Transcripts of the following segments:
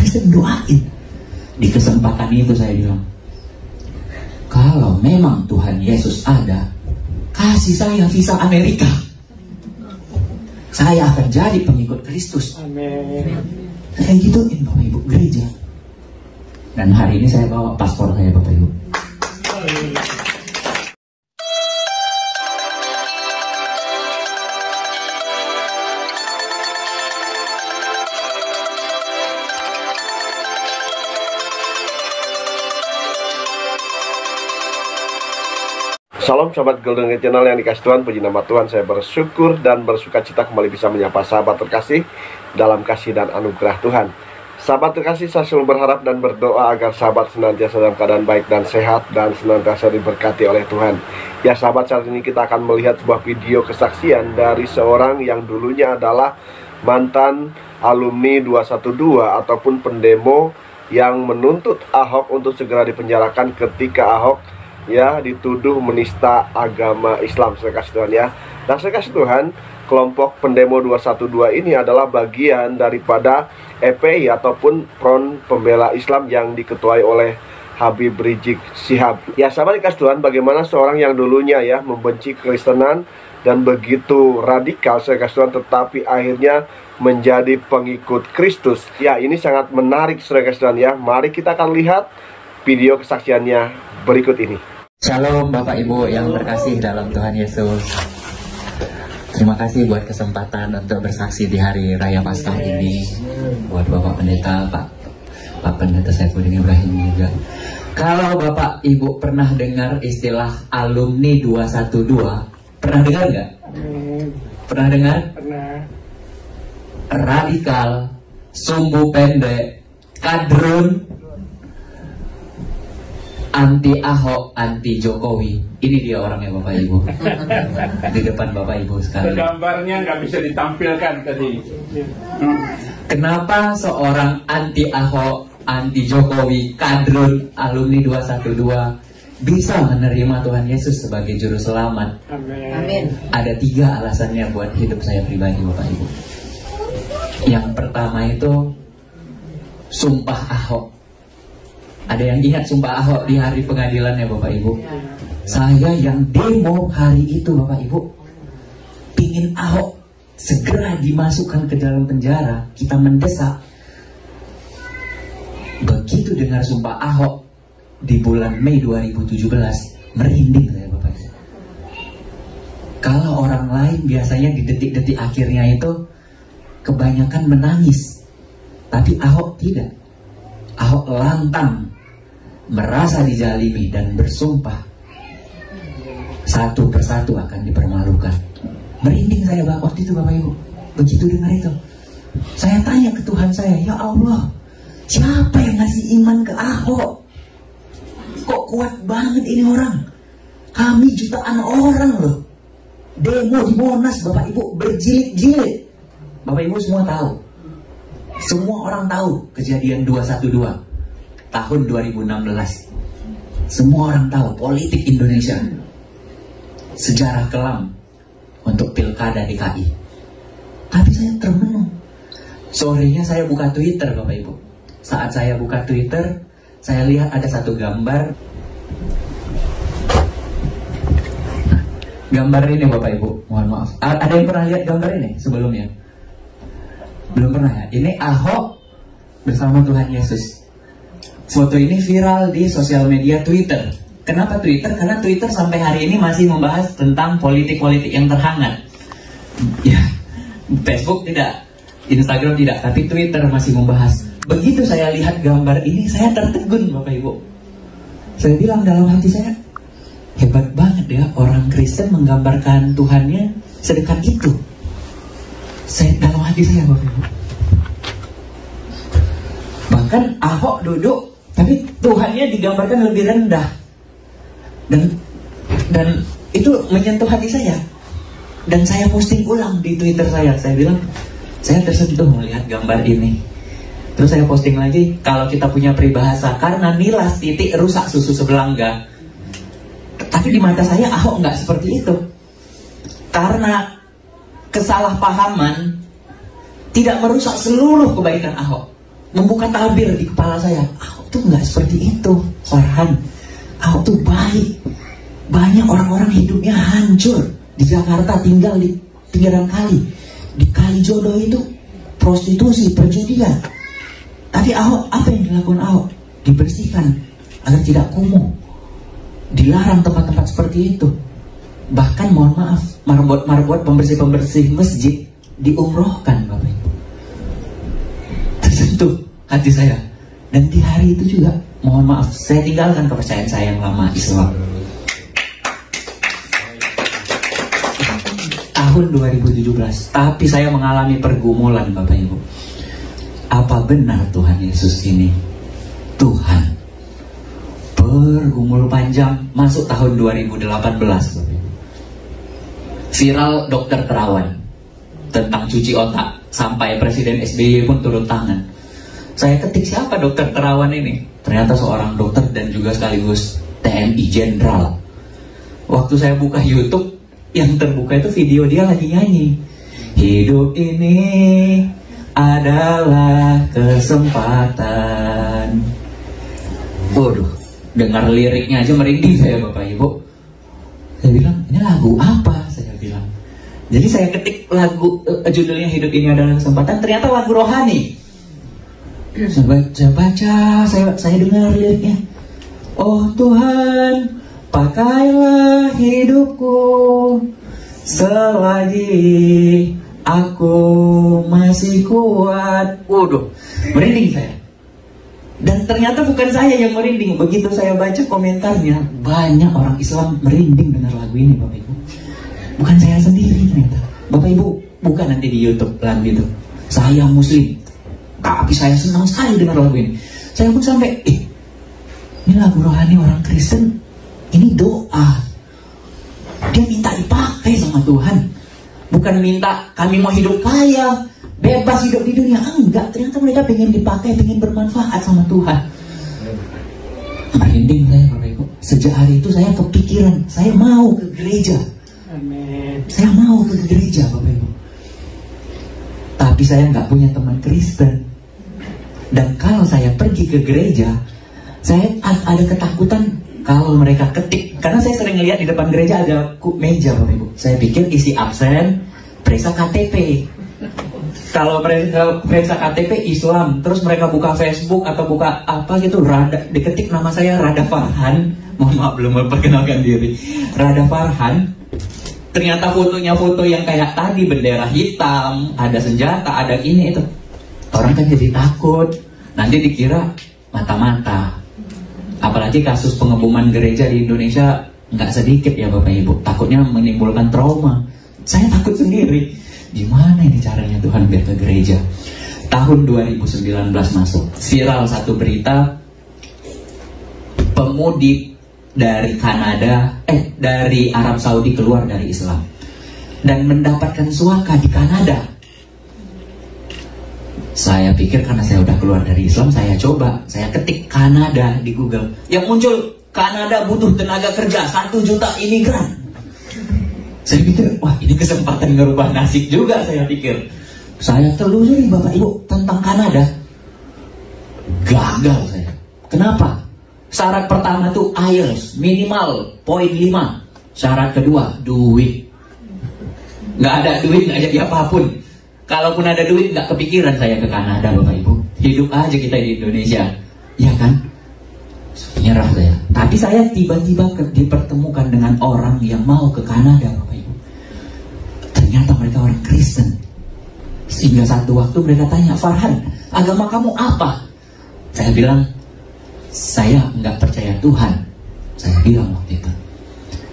Tapi saya doain. Di kesempatan itu saya bilang, kalau memang Tuhan Yesus ada, kasih saya visa Amerika. Saya akan jadi pengikut Kristus. Amin. Saya gituin Bapak Ibu gereja. Dan hari ini saya bawa paspor saya Bapak Ibu. Shalom sahabat Golden Gate Channel yang dikasih Tuhan, puji nama Tuhan. Saya bersyukur dan bersuka cita kembali bisa menyapa sahabat terkasih dalam kasih dan anugerah Tuhan. Sahabat terkasih, saya selalu berharap dan berdoa agar sahabat senantiasa dalam keadaan baik dan sehat dan senantiasa diberkati oleh Tuhan. Ya sahabat, saat ini kita akan melihat sebuah video kesaksian dari seorang yang dulunya adalah mantan alumni 212 ataupun pendemo yang menuntut Ahok untuk segera dipenjarakan ketika Ahok dituduh menista agama Islam. Saya kasih Tuhan ya. Nah, saya kasih Tuhan, kelompok pendemo 212 ini adalah bagian daripada EPI ataupun Front Pembela Islam yang diketuai oleh Habib Rizik Syihab. Ya sahabat dikasih Tuhan, bagaimana seorang yang dulunya membenci Kristenan dan begitu radikal, saya kasih Tuhan, tetapi akhirnya menjadi pengikut Kristus. Ya, ini sangat menarik saya kasih Tuhan ya. Mari kita akan lihat video kesaksiannya berikut ini. Shalom Bapak Ibu yang terkasih dalam Tuhan Yesus. Terima kasih buat kesempatan untuk bersaksi di hari Raya Paskah ini. Buat Bapak Pendeta, Pak Pendeta Saifuddin Ibrahim juga. Kalau Bapak Ibu pernah dengar istilah alumni 212, pernah dengar nggak? Pernah dengar? Pernah. Radikal, sumbu pendek, kadrun, anti Ahok, anti Jokowi. Ini dia orangnya Bapak Ibu. Di depan Bapak Ibu sekalian. Gambarnya nggak bisa ditampilkan tadi. Kenapa seorang anti Ahok, anti Jokowi, kadrun, alumni 212 bisa menerima Tuhan Yesus sebagai juru selamat? Amin. Ada 3 alasannya buat hidup saya pribadi Bapak Ibu. Yang pertama itu sumpah Ahok. Ada yang ingat sumpah Ahok di hari pengadilannya Bapak Ibu? Saya yang demo hari itu Bapak Ibu, pingin Ahok segera dimasukkan ke dalam penjara. Kita mendesak. Begitu dengar sumpah Ahok di bulan Mei 2017, merinding saya Bapak Ibu. Kalau orang lain biasanya di detik-detik akhirnya itu kebanyakan menangis, tapi Ahok tidak. Ahok lantang, merasa dijalibi dan bersumpah satu persatu akan dipermalukan. Merinding saya waktu itu Bapak Ibu. Begitu dengar itu, saya tanya ke Tuhan saya, ya Allah, siapa yang ngasih iman ke Ahok? Kok kuat banget ini orang? Kami jutaan orang loh, demo di Monas Bapak Ibu, berjilid-jilid. Bapak Ibu semua tahu, semua orang tahu kejadian 212 tahun 2016. Semua orang tahu politik Indonesia, sejarah kelam untuk pilkada DKI. Tapi saya termenung. Sorenya saya buka Twitter Bapak Ibu. Saat saya buka Twitter, saya lihat ada satu gambar. Gambar ini Bapak Ibu, mohon maaf, ada yang pernah lihat gambar ini sebelumnya? Belum pernah ya? Ini Ahok bersama Tuhan Yesus. Foto ini viral di sosial media Twitter. Kenapa Twitter? Karena Twitter sampai hari ini masih membahas tentang politik-politik yang terhangat. Ya, Facebook tidak, Instagram tidak, tapi Twitter masih membahas. Begitu saya lihat gambar ini, saya tertegun Bapak Ibu. Saya bilang dalam hati saya, hebat banget ya orang Kristen menggambarkan Tuhannya sedekat itu. Saya dalam hati saya Bapak Ibu. Bahkan Ahok duduk, tapi Tuhannya digambarkan lebih rendah. Dan itu menyentuh hati saya. Dan saya posting ulang di Twitter saya. Saya bilang, saya tersentuh melihat gambar ini. Terus saya posting lagi, kalau kita punya peribahasa, karena nilas titik rusak susu sebelangga. Tapi di mata saya Ahok nggak seperti itu. Karena kesalahpahaman tidak merusak seluruh kebaikan Ahok. membuka tabir di kepala saya. Ahok tuh nggak seperti itu, Farhan. Ahok tuh baik. Banyak orang-orang hidupnya hancur di Jakarta, tinggal di pinggiran kali. Di Kalijodo itu prostitusi, perjudian. Tapi Ahok, apa yang dilakukan Ahok? Dibersihkan agar tidak kumuh. Dilarang tempat-tempat seperti itu. Bahkan mohon maaf, marbot pembersih-pembersih masjid diumrohkan, Bapak Ibu. Tersentuh hati saya. Dan di hari itu juga, mohon maaf, saya tinggalkan kepercayaan saya yang lama Islam. Tahun 2017, tapi saya mengalami pergumulan, Bapak Ibu. Apa benar Tuhan Yesus ini Tuhan? Pergumul panjang, masuk tahun 2018, Bapak Ibu. Viral dokter Terawan tentang cuci otak, sampai Presiden SBY pun turun tangan. Saya ketik siapa dokter Terawan ini? Ternyata seorang dokter dan juga sekaligus TNI Jenderal. Waktu saya buka YouTube, yang terbuka itu video dia lagi nyanyi. Hidup ini adalah kesempatan. Waduh, dengar liriknya aja merinding saya, Bapak Ibu. Saya bilang, ini lagu apa? Saya bilang. Jadi saya ketik lagu, judulnya Hidup Ini Adalah Kesempatan, ternyata lagu rohani. Saya baca, saya dengar liriknya. Oh Tuhan, pakailah hidupku selagi aku masih kuat. Waduh, merinding saya. Dan ternyata bukan saya yang merinding. Begitu saya baca komentarnya, banyak orang Islam merinding dengar lagu ini, Bapak Ibu. Bukan saya sendiri ternyata. Bapak Ibu, buka nanti di YouTube lagu itu. Saya Muslim, tapi saya senang sekali dengar lagu ini. Saya pun sampai, ini lagu rohani orang Kristen. Ini doa. Dia minta dipakai sama Tuhan. Bukan minta kami mau hidup kaya, bebas hidup di dunia. Enggak, ternyata mereka pengen dipakai, pengen bermanfaat sama Tuhan. Merinding saya, Bapak Ibu. Sejak hari itu saya kepikiran, saya mau ke gereja. Amin. Saya mau ke gereja, Bapak Ibu. Tapi saya nggak punya teman Kristen. Dan kalau saya pergi ke gereja, saya ada ketakutan kalau mereka ketik. Karena saya sering lihat di depan gereja ada meja, Bapak Ibu. Saya pikir isi absen, periksa KTP. Kalau mereka periksa KTP Islam, terus mereka buka Facebook atau buka apa gitu, diketik nama saya Rada Farhan. Mohon maaf belum memperkenalkan diri. Rada Farhan. Ternyata fotonya foto yang kayak tadi, bendera hitam, ada senjata, ada ini itu. Orang kan jadi takut. Nanti dikira mata-mata. Apalagi kasus pengeboman gereja di Indonesia nggak sedikit ya Bapak Ibu. Takutnya menimbulkan trauma. Saya takut sendiri. Gimana ini caranya Tuhan biar ke gereja? Tahun 2019 masuk. Viral satu berita, pemudik dari Kanada, dari Arab Saudi keluar dari Islam dan mendapatkan suaka di Kanada. Saya pikir karena saya udah keluar dari Islam, saya ketik Kanada di Google. Yang muncul, Kanada butuh tenaga kerja 1 juta imigran. Saya pikir, wah ini kesempatan ngerubah nasib juga, saya pikir. Saya telusuri Bapak Ibu tentang Kanada. Gagal saya. Kenapa? Syarat pertama tuh IELTS minimal poin 5. Syarat kedua, duit. Nggak ada duit, nggak jadi apapun. Kalaupun ada duit, nggak kepikiran saya ke Kanada, Bapak Ibu. Hidup aja kita di Indonesia, ya kan? Nyerah saya. Tapi saya tiba-tiba dipertemukan dengan orang yang mau ke Kanada, Bapak Ibu. Ternyata mereka orang Kristen. Sehingga satu waktu mereka tanya, Farhan, agama kamu apa? Saya bilang, saya nggak percaya Tuhan. Saya bilang waktu itu.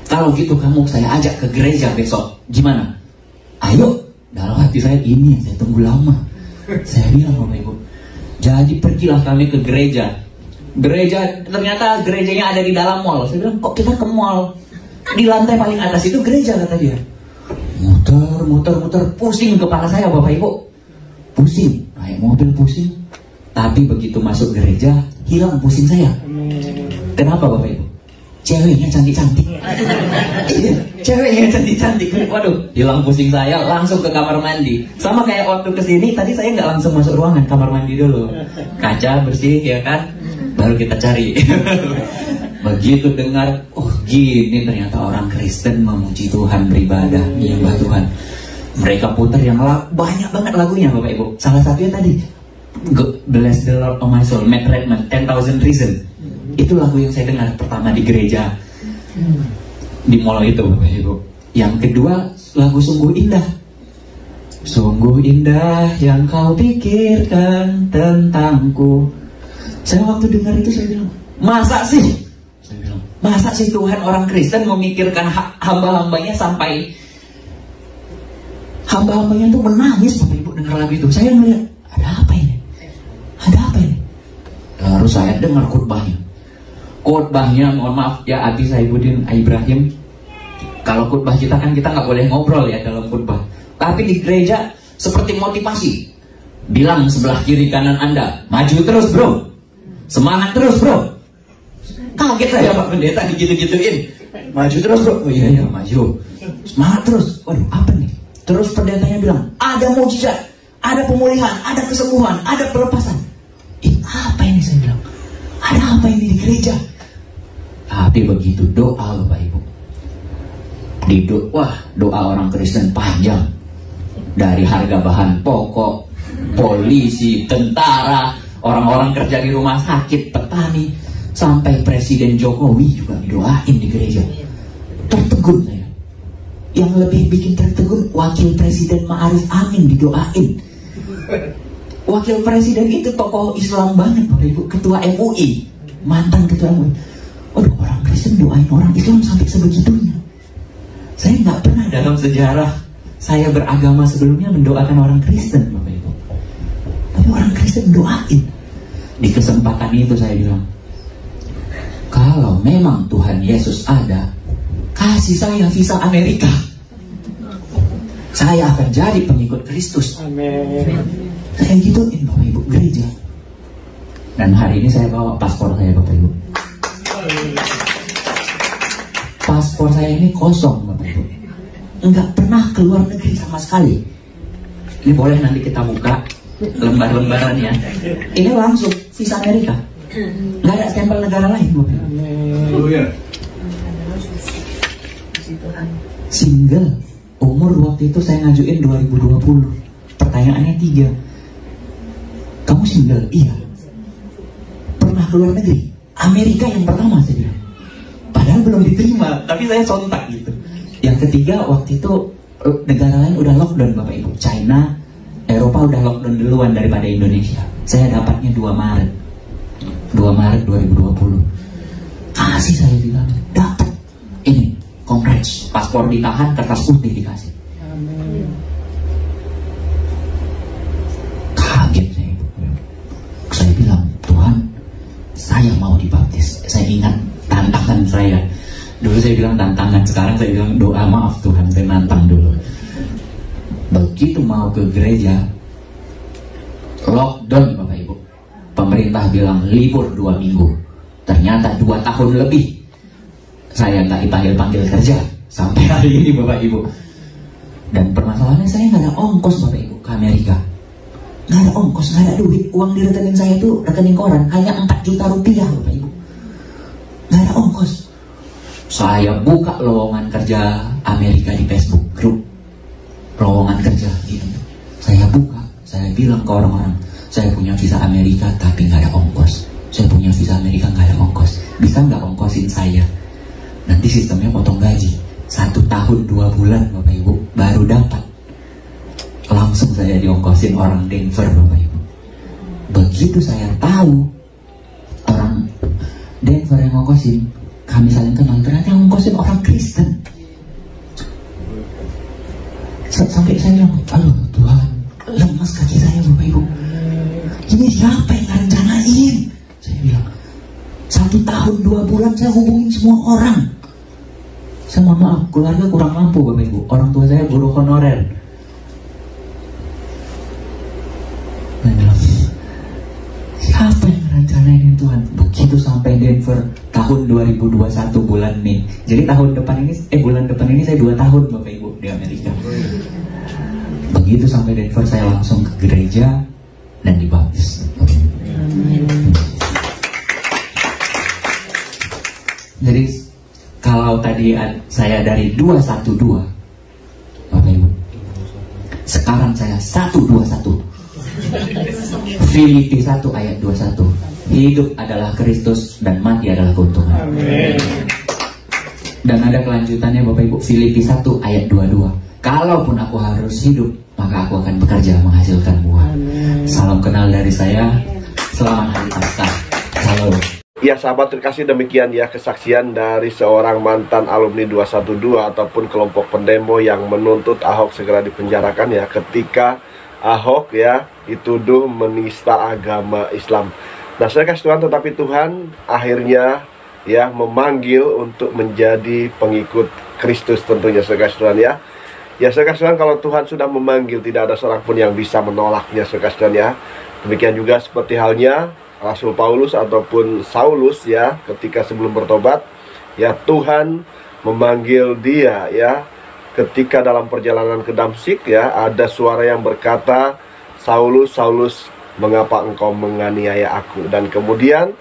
Kalau gitu kamu saya ajak ke gereja besok. Gimana? Ayo. Dalam hati saya, ini yang saya tunggu lama. Saya bilang Bapak Ibu. Jadi pergilah kami ke gereja. Ternyata gerejanya ada di dalam mall. Saya bilang, kok kita ke mall? Di lantai paling atas itu gereja, kata dia. Muter, pusing kepala saya Bapak Ibu. Pusing, naik mobil pusing. Tapi begitu masuk gereja, hilang pusing saya. Kenapa Bapak Ibu? Ceweknya cantik-cantik. Iya, ceweknya cantik-cantik. Waduh, hilang pusing saya, langsung ke kamar mandi. Sama kayak waktu kesini, tadi saya nggak langsung masuk ruangan, kamar mandi dulu. Kaca bersih ya kan, baru kita cari. Begitu dengar, oh gini ternyata orang Kristen memuji Tuhan, beribadah, menyembah Tuhan. Mereka putar yang banyak banget lagunya Bapak Ibu. Salah satunya tadi, Bless the Lord of my soul, Matt Redman, 10,000 Reasons. Itu lagu yang saya dengar pertama di gereja, di mall itu Bapak Ibu. Yang kedua, lagu Sungguh Indah. Sungguh indah yang kau pikirkan tentangku. Saya waktu dengar itu saya bilang, masa sih? Saya bilang, masa sih Tuhan orang Kristen memikirkan hamba-hambanya sampai hamba-hambanya tuh menangis Bapak Ibu dengar lagu itu. Saya melihat, ada apa ini? Ada apa ini? Lalu saya dengar khotbahnya. Khotbahnya, mohon maaf ya Ati Saibuddin Ibrahim. Kalau khotbah kita kan kita nggak boleh ngobrol ya dalam khotbah. Tapi di gereja seperti motivasi. Bilang sebelah kiri kanan Anda, maju terus bro. Semangat terus bro. Kaget saya Pak Pendeta digitu-gituin. Maju terus bro. Oh iya maju. Semangat terus. Waduh apa nih? Terus pendetanya bilang, ada mujizat, ada pemulihan, ada kesembuhan, ada pelepasan. Apa ini saya bilang? Ada apa ini di gereja? Tapi begitu doa Bapak Ibu. Doa orang Kristen panjang. Dari harga bahan pokok, polisi, tentara, orang-orang kerja di rumah sakit, petani, sampai Presiden Jokowi juga didoain di gereja. Tertegun saya. Yang lebih bikin tertegun, Wakil Presiden Ma'arif Amin didoain. Wakil Presiden itu tokoh Islam banget Bapak Ibu, ketua MUI, mantan ketua MUI. Waduh, orang Kristen doain orang Islam sampai sebegitunya. Saya nggak pernah dalam sejarah saya beragama sebelumnya mendoakan orang Kristen Bapak Ibu. Tapi orang Kristen doain. Di kesempatan itu saya bilang, kalau memang Tuhan Yesus ada, kasih saya visa Amerika. Saya akan jadi pengikut Kristus. Amin. Saya gituin Bapak Ibu gereja. Dan hari ini saya bawa paspor saya Bapak Ibu. Paspor saya ini kosong Bapak Ibu. Enggak pernah keluar negeri sama sekali. Ini boleh nanti kita buka lembar-lembaran ya. Ini langsung visa Amerika. Nggak ada stempel negara lain Bapak Ibu. Single. Umur waktu itu saya ngajuin 2020. Pertanyaannya 3. Kamu single? Iya. Pernah keluar negeri? Amerika yang pertama saya bilang. Padahal belum diterima, tapi saya sontak gitu. Yang ketiga waktu itu negara lain udah lockdown Bapak Ibu. China, Eropa udah lockdown duluan daripada Indonesia. Saya dapatnya 2 Maret 2020. Kasih saya bilang, dapat. Ini, congrats. Paspor ditahan, kertas putih dikasih. Amin. Kaget saya. Saya bilang, Tuhan, saya mau dibaptis. Saya ingat tantangan saya. Dulu saya bilang tantangan, sekarang saya bilang doa, maaf Tuhan, saya nantang dulu. Begitu mau ke gereja, lockdown Bapak Ibu. Pemerintah bilang libur 2 minggu. Ternyata 2 tahun lebih saya nggak dipanggil-panggil kerja sampai hari ini Bapak Ibu. Dan permasalahannya saya nggak ada ongkos Bapak Ibu ke Amerika. Nggak ada ongkos, nggak ada duit. Uang di rekening saya itu rekening koran, hanya 4 juta rupiah Bapak Ibu. Nggak ada ongkos. Saya buka lowongan kerja Amerika di Facebook, grup lowongan kerja gitu. Saya buka, saya bilang ke orang-orang, saya punya visa Amerika tapi nggak ada ongkos. Saya punya visa Amerika nggak ada ongkos. Bisa nggak ongkosin saya? Nanti sistemnya potong gaji. 1 tahun 2 bulan Bapak Ibu baru dapat. Langsung saya diongkosin orang Denver Bapak Ibu. Begitu saya tahu orang Denver yang ngongkosin, kami saling kenal, ternyata yang ngongkosin orang Kristen. Sampai saya bilang, aduh Tuhan, lemas kaki saya Bapak Ibu. Ini siapa yang rencanain? Saya bilang, 1 tahun 2 bulan saya hubungin semua orang. Saya mohon maaf, keluarga kurang mampu Bapak Ibu. Orang tua saya guru honorer. Saya bilang, siapa yang rencanain ini pelayanan Tuhan. Begitu sampai Denver tahun 2021 bulan Mei. Jadi bulan depan ini saya 2 tahun Bapak Ibu di Amerika. Begitu sampai Denver saya langsung ke gereja dan dibaptis. Jadi kalau tadi saya dari 212 Bapak Ibu, sekarang saya 121. Filipi 1 ayat 21. Hidup adalah Kristus dan mati adalah keuntungan. Amin. Dan ada kelanjutannya Bapak Ibu, Filipi 1 ayat 22. Kalaupun aku harus hidup, maka aku akan bekerja menghasilkan buah. Salam kenal dari saya. Selamat Hari Paskah. Salam. Ya sahabat terkasih, demikian ya kesaksian dari seorang mantan alumni 212 ataupun kelompok pendemo yang menuntut Ahok segera dipenjarakan ya, ketika Ahok ya dituduh menista agama Islam. Nah saya kasih Tuhan, tetapi Tuhan akhirnya ya memanggil untuk menjadi pengikut Kristus tentunya saya kasih Tuhan ya. Ya saya kasih Tuhan, kalau Tuhan sudah memanggil tidak ada seorang pun yang bisa menolaknya saya kasih Tuhan ya. Demikian juga seperti halnya Rasul Paulus ataupun Saulus ya, ketika sebelum bertobat ya Tuhan memanggil dia ya. Ketika dalam perjalanan ke Damsyik ya, ada suara yang berkata, Saulus, Saulus, mengapa engkau menganiaya aku? Dan kemudian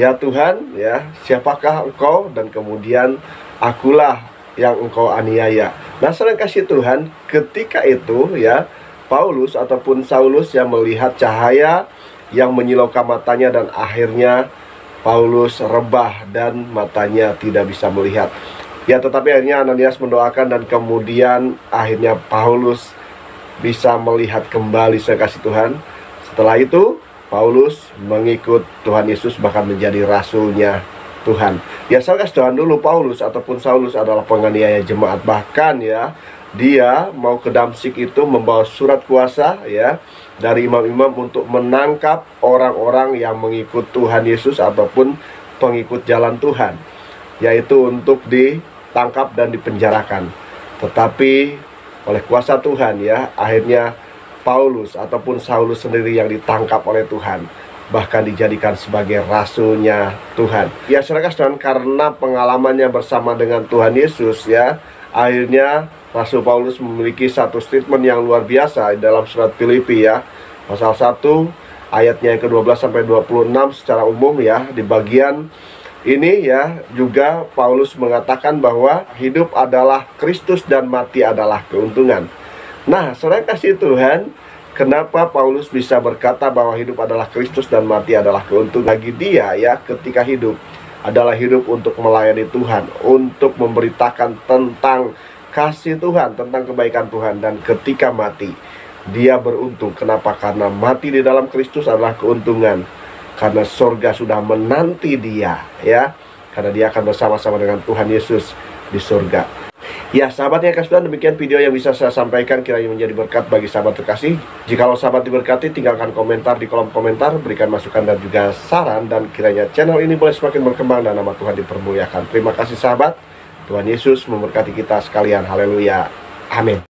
ya Tuhan ya, siapakah engkau? Dan kemudian akulah yang engkau aniaya. Nah saudara kasih Tuhan, ketika itu ya Paulus ataupun Saulus yang melihat cahaya yang menyilaukan matanya, dan akhirnya Paulus rebah dan matanya tidak bisa melihat. Ya tetapi akhirnya Ananias mendoakan, dan kemudian akhirnya Paulus bisa melihat kembali saya kasih Tuhan. Setelah itu Paulus mengikut Tuhan Yesus, bahkan menjadi rasulnya Tuhan. Ya saya kasih Tuhan, dulu Paulus ataupun Saulus adalah penganiaya jemaat. Bahkan ya dia mau ke Damsyik itu membawa surat kuasa ya dari imam-imam untuk menangkap orang-orang yang mengikut Tuhan Yesus ataupun pengikut jalan Tuhan, yaitu untuk ditangkap dan dipenjarakan. Tetapi oleh kuasa Tuhan ya, akhirnya Paulus ataupun Saulus sendiri yang ditangkap oleh Tuhan, bahkan dijadikan sebagai rasulnya Tuhan. Ya saudara Tuhan, karena pengalamannya bersama dengan Tuhan Yesus ya, akhirnya Rasul Paulus memiliki satu statement yang luar biasa dalam surat Filipi ya, pasal 1 ayatnya yang ke-12 sampai 26 secara umum ya. Di bagian ini ya juga Paulus mengatakan bahwa hidup adalah Kristus dan mati adalah keuntungan. Nah saudara kasih Tuhan, kenapa Paulus bisa berkata bahwa hidup adalah Kristus dan mati adalah keuntungan bagi dia ya? Ketika hidup adalah hidup untuk melayani Tuhan, untuk memberitakan tentang kasih Tuhan, tentang kebaikan Tuhan. Dan ketika mati, dia beruntung. Kenapa? Karena mati di dalam Kristus adalah keuntungan, karena sorga sudah menanti dia ya, karena dia akan bersama-sama dengan Tuhan Yesus di sorga. Ya sahabatnya kasih Tuhan, demikian video yang bisa saya sampaikan, kiranya menjadi berkat bagi sahabat terkasih. Jikalau sahabat diberkati, tinggalkan komentar di kolom komentar, berikan masukan dan juga saran, dan kiranya channel ini boleh semakin berkembang dan nama Tuhan dipermuliakan. Terima kasih sahabat. Tuhan Yesus memberkati kita sekalian. Haleluya. Amin.